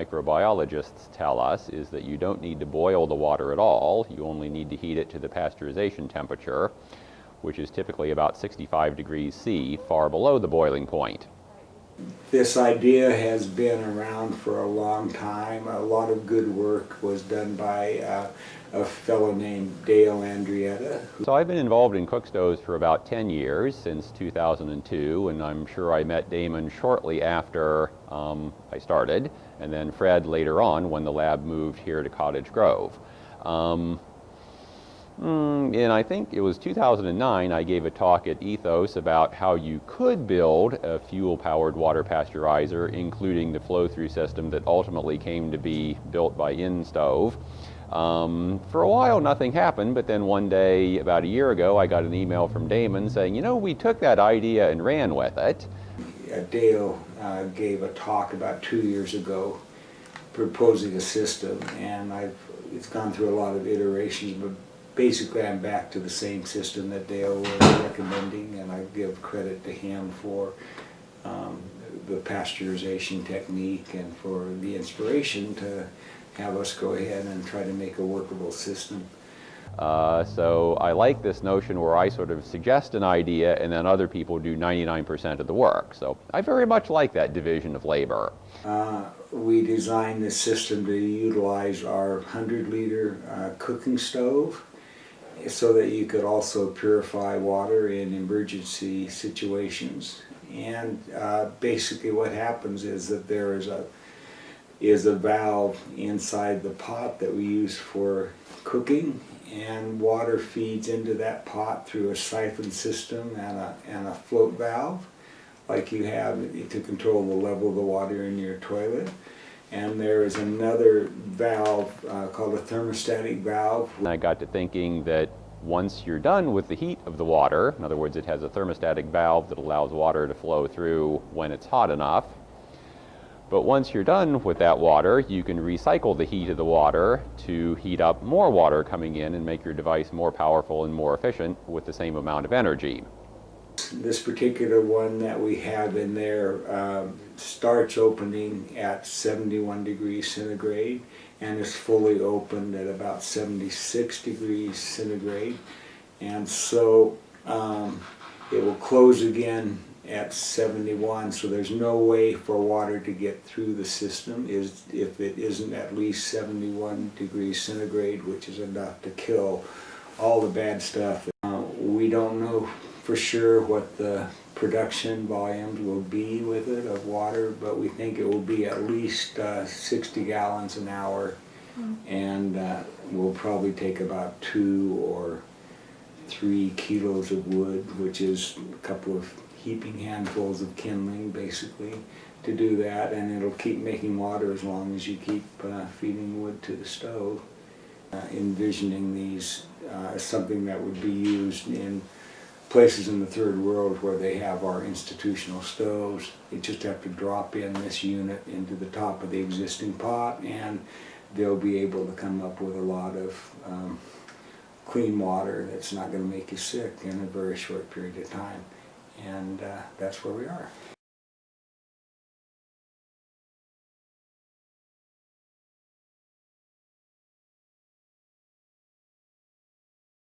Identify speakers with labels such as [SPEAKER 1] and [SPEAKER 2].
[SPEAKER 1] microbiologists tell us is that you don't need to boil the water at all. You only need to heat it to the pasteurization temperature, which is typically about 65 degrees C, far below the boiling point.
[SPEAKER 2] This idea has been around for a long time. A lot of good work was done by a fellow named Dale Andreatta.
[SPEAKER 1] So I've been involved in cook stoves for about 10 years, since 2002, and I'm sure I met Damon shortly after I started, and then Fred later on when the lab moved here to Cottage Grove. And I think it was 2009, I gave a talk at Ethos about how you could build a fuel-powered water pasteurizer, including the flow-through system that ultimately came to be built by InStove. For a while, nothing happened, but then one day, about a year ago, I got an email from Damon saying, you know, we took that idea and ran with it.
[SPEAKER 2] Dale gave a talk about 2 years ago proposing a system, and it's gone through a lot of iterations, but basically I'm back to the same system that Dale was recommending, and I give credit to him for the pasteurization technique and for the inspiration to have us go ahead and try to make a workable system.
[SPEAKER 1] So I like this notion where I sort of suggest an idea and then other people do 99% of the work. So I very much like that division of labor.
[SPEAKER 2] We designed this system to utilize our 100-liter cooking stove so that you could also purify water in emergency situations. And basically what happens is that there is a valve inside the pot that we use for cooking, and water feeds into that pot through a siphon system and a float valve, like you have to control the level of the water in your toilet. And there is another valve called a thermostatic valve.
[SPEAKER 1] And I got to thinking that once you're done with the heat of the water, in other words, it has a thermostatic valve that allows water to flow through when it's hot enough. But once you're done with that water, you can recycle the heat of the water to heat up more water coming in and make your device more powerful and more efficient with the same amount of energy.
[SPEAKER 2] This particular one that we have in there starts opening at 71 degrees centigrade and is fully opened at about 76 degrees centigrade. And so it will close again at 71, so there's no way for water to get through the system if it isn't at least 71 degrees centigrade, which is enough to kill all the bad stuff. We don't know for sure what the production volumes will be with it of water, but we think it will be at least 60 gallons an hour, and will probably take about 2 or 3 kilos of wood, which is a couple of heaping handfuls of kindling basically to do that, and it'll keep making water as long as you keep feeding wood to the stove. Envisioning these as something that would be used in places in the third world where they have our institutional stoves. You just have to drop in this unit into the top of the existing pot, and they'll be able to come up with a lot of clean water that's not going to make you sick in a very short period of time. And that's where we are.